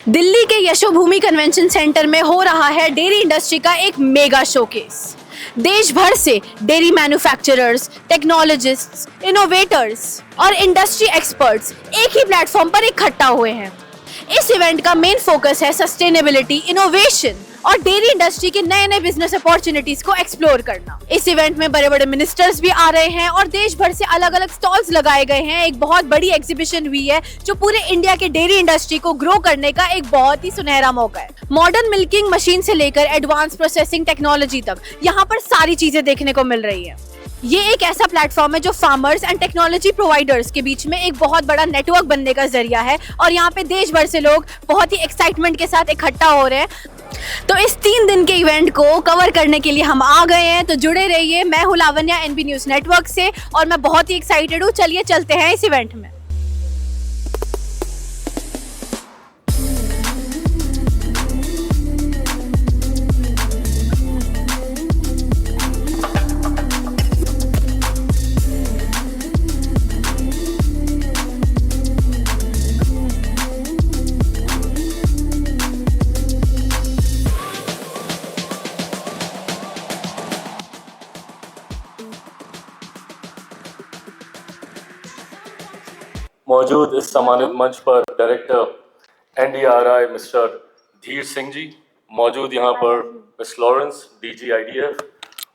दिल्ली के Yashobhoomi convention centre में हो रहा है डेयरी इंडस्ट्री का एक मेगा शोकेस। देश भर से डेयरी मैन्युफैक्चरर्स, टेक्नोलॉजिस्ट्स, इनोवेटर्स और इंडस्ट्री एक्सपर्ट्स एक ही प्लेटफॉर्म पर इकट्ठा हुए हैं। इस इवेंट का मेन फोकस है सस्टेनेबिलिटी, इनोवेशन और डेयरी इंडस्ट्री के नए नए बिजनेस अपॉर्चुनिटीज को एक्सप्लोर करना। इस इवेंट में बड़े बड़े मिनिस्टर्स भी आ रहे हैं और देश भर से अलग अलग स्टॉल्स लगाए गए हैं। एक बहुत बड़ी एग्जीबिशन हुई है जो पूरे इंडिया के डेयरी इंडस्ट्री को ग्रो करने का एक बहुत ही सुनहरा मौका है। मॉडर्न मिल्किंग मशीन से लेकर एडवांस प्रोसेसिंग टेक्नोलॉजी तक यहाँ पर सारी चीजें देखने को मिल रही है। ये एक ऐसा प्लेटफॉर्म है जो फार्मर्स एंड टेक्नोलॉजी प्रोवाइडर्स के बीच में एक बहुत बड़ा नेटवर्क बनने का जरिया है और यहाँ पे देश भर से लोग बहुत ही एक्साइटमेंट के साथ इकट्ठा हो रहे हैं। तो इस 3 दिन के इवेंट को कवर करने के लिए हम आ गए हैं, तो जुड़े रहिए। मैं हूँ लावण्या एनबी न्यूज नेटवर्क से और मैं बहुत ही एक्साइटेड हूँ। चलिए चलते हैं इस इवेंट में। मौजूद इस सम्मानित मंच पर डायरेक्टर NDRI मिस्टर धीर सिंह जी, मौजूद यहाँ पर मिस लॉरेंस DG IDF,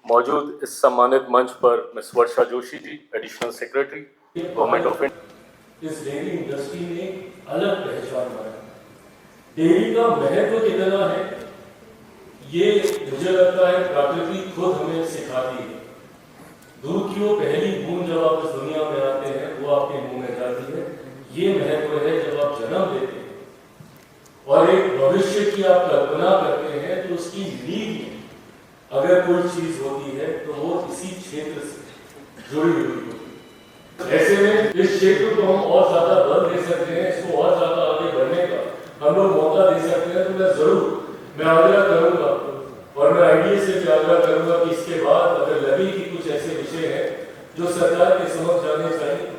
मौजूद इस सम्मानित मंच पर miss Varsha Joshi ji, additional secretary government of India. इस डेयरी इंडस्ट्री ने अलग पहचान बनाई। डेयरी का महत्व कितना है ये मुझे लगता है प्रकृति खुद हमें सिखाती है। दूध की वो पहली बूंद जब आप इस दुनिया में आते हैं वो आपके मुंह में जाती है। ये महत्व है जब आप जन्म लेते हैं और एक भविष्य की आप कल्पना करते हैं तो उसकी नींव में अगर कोई चीज होती है तो वो इसी क्षेत्र से जुड़ी हुई होती है। ऐसे में इस क्षेत्र को हम और ज्यादा बल दे सकते हैं, इसको और ज्यादा आगे बढ़ने का हम लोग मौका दे सकते हैं। तो मैं आग्रह करूंगा और मैं IDA से भी आग्रह करूंगा कि इसके बाद अगर लगे कि कुछ ऐसे विषय हैं जो सरकार के समझ जाने चाहिए,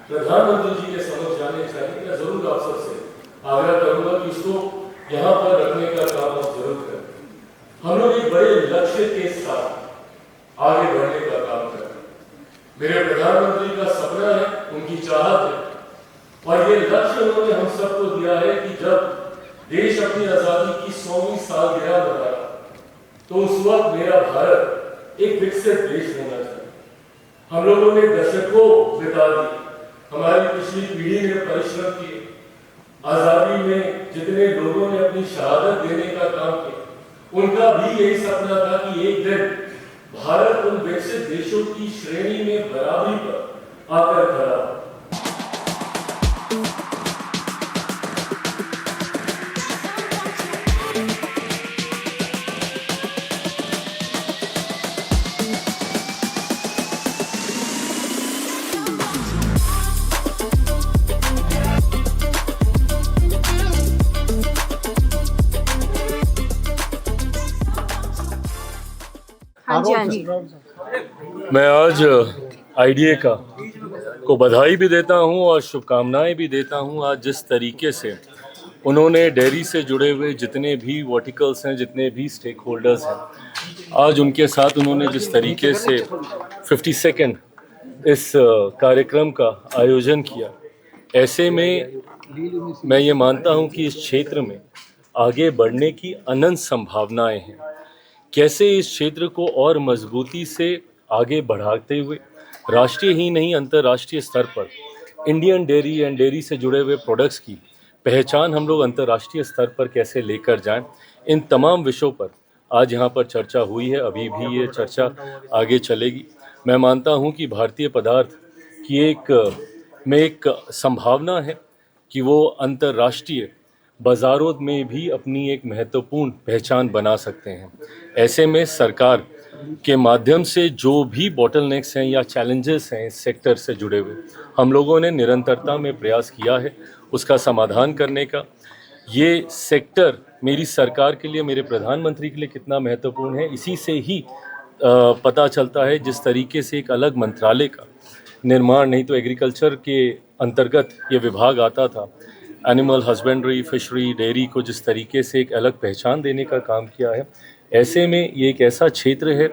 प्रधानमंत्री जी के समझ जाने चाहिए, मैं जरूर आप सबसे आग्रह करूंगा कि इसको यहाँ पर रखने का काम आप जरूर करें। हम लोग एक बड़े लक्ष्य के साथ आगे बढ़ने का काम करें। मेरे प्रधानमंत्री का सपना है, उनकी चाहत है और ये लक्ष्य उन्होंने हम सबको दिया है कि जब देश अपनी आजादी की 100वीं सालगिरह मनाया तो उस वक्त मेरा भारत एक विकसित देश होना चाहिए। हम लोगों ने दशकों बिता दी, हमारी पिछली पीढ़ी ने परिश्रम किए, आजादी में जितने लोगों ने अपनी शहादत देने का काम किया, उनका भी यही सपना था कि एक दिन भारत उन विकसित देशों की श्रेणी में बराबरी पर आकर खड़ा हो। हाँ जी, हाँ जी। मैं आज IDA को बधाई भी देता हूँ और शुभकामनाएं भी देता हूँ। आज जिस तरीके से उन्होंने डेयरी से जुड़े हुए जितने भी वर्टिकल्स हैं, जितने भी स्टेक होल्डर्स हैं, आज उनके साथ उन्होंने जिस तरीके से 52nd इस कार्यक्रम का आयोजन किया, ऐसे में मैं ये मानता हूँ कि इस क्षेत्र में आगे बढ़ने की अनंत संभावनाएं हैं। कैसे इस क्षेत्र को और मजबूती से आगे बढ़ाते हुए राष्ट्रीय ही नहीं अंतर्राष्ट्रीय स्तर पर इंडियन डेयरी एंड डेयरी से जुड़े हुए प्रोडक्ट्स की पहचान हम लोग अंतर्राष्ट्रीय स्तर पर कैसे लेकर जाएं, इन तमाम विषयों पर आज यहाँ पर चर्चा हुई है। अभी भी ये चर्चा आगे चलेगी। मैं मानता हूँ कि भारतीय पदार्थ की एक संभावना है कि वो अंतर्राष्ट्रीय बाज़ारों में भी अपनी एक महत्वपूर्ण पहचान बना सकते हैं। ऐसे में सरकार के माध्यम से जो भी बॉटलनेक्स हैं या चैलेंजेस हैं इस सेक्टर से जुड़े हुए, हम लोगों ने निरंतरता में प्रयास किया है उसका समाधान करने का। ये सेक्टर मेरी सरकार के लिए, मेरे प्रधानमंत्री के लिए कितना महत्वपूर्ण है, इसी से ही पता चलता है। जिस तरीके से एक अलग मंत्रालय का निर्माण, नहीं तो एग्रीकल्चर के अंतर्गत ये विभाग आता था, एनिमल हस्बेंड्री, फिशरी, डेयरी को जिस तरीके से एक अलग पहचान देने का काम किया है, ऐसे में ये एक ऐसा क्षेत्र है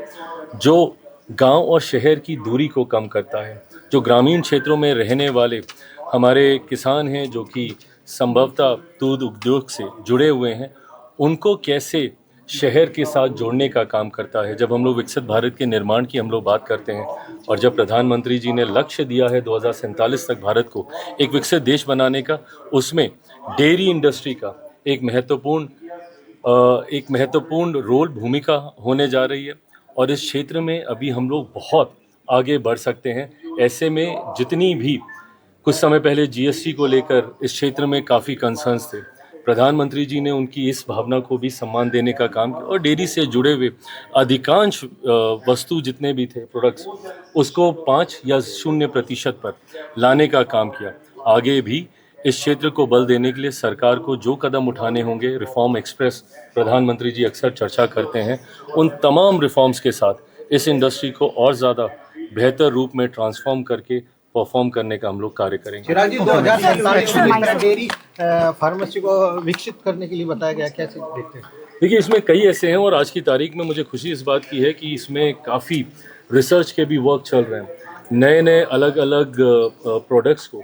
जो गांव और शहर की दूरी को कम करता है। जो ग्रामीण क्षेत्रों में रहने वाले हमारे किसान हैं जो कि संभवतः दूध उद्योग से जुड़े हुए हैं, उनको कैसे शहर के साथ जोड़ने का काम करता है। जब हम लोग विकसित भारत के निर्माण की हम लोग बात करते हैं और जब प्रधानमंत्री जी ने लक्ष्य दिया है 2047 तक भारत को एक विकसित देश बनाने का, उसमें डेयरी इंडस्ट्री का एक महत्वपूर्ण रोल भूमिका होने जा रही है और इस क्षेत्र में अभी हम लोग बहुत आगे बढ़ सकते हैं। ऐसे में जितनी भी कुछ समय पहले जीएसटी को लेकर इस क्षेत्र में काफ़ी कंसर्न्स थे, प्रधानमंत्री जी ने उनकी इस भावना को भी सम्मान देने का काम किया और डेयरी से जुड़े हुए अधिकांश वस्तु जितने भी थे प्रोडक्ट्स, उसको 5 या 0% पर लाने का काम किया। आगे भी इस क्षेत्र को बल देने के लिए सरकार को जो कदम उठाने होंगे, रिफॉर्म एक्सप्रेस प्रधानमंत्री जी अक्सर चर्चा करते हैं, उन तमाम रिफॉर्म्स के साथ इस इंडस्ट्री को और ज़्यादा बेहतर रूप में ट्रांसफॉर्म करके परफॉर्म करने का हम लोग कार्य करेंगे। चिराग जी, 2047 में डेयरी फार्मेसी को विकसित करने के लिए बताया गया, कैसे देखते हैं? देखिए, इसमें कई ऐसे हैं और आज की तारीख में मुझे खुशी इस बात की है कि इसमें काफ़ी रिसर्च के भी वर्क चल रहे हैं। नए नए अलग अलग प्रोडक्ट्स को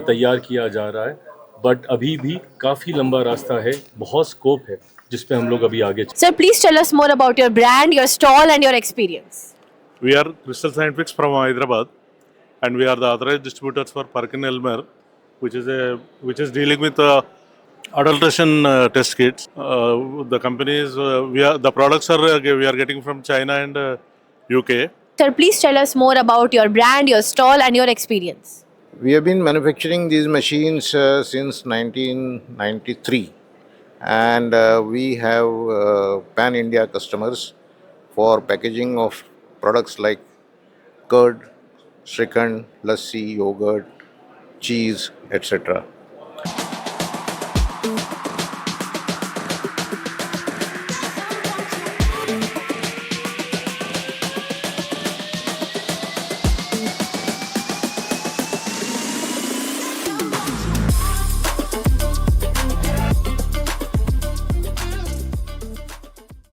तैयार किया जा रहा है, बट अभी भी काफ़ी लंबा रास्ता है, बहुत स्कोप है जिस पे हम लोग अभी आगे Sir, please tell us more about your brand, your stall, and your experience. We are Crystal Scientific from Hyderabad, and we are the authorized distributors for Perkin Elmer, which is dealing with adulteration test kits. The companies the products are we are getting from China and UK. Sir, please tell us more about your brand, your stall, and your experience. We have been manufacturing these machines since 1993, and we have pan-India customers for packaging of products like curd, Shrikhand, lassi, yogurt, cheese, etc.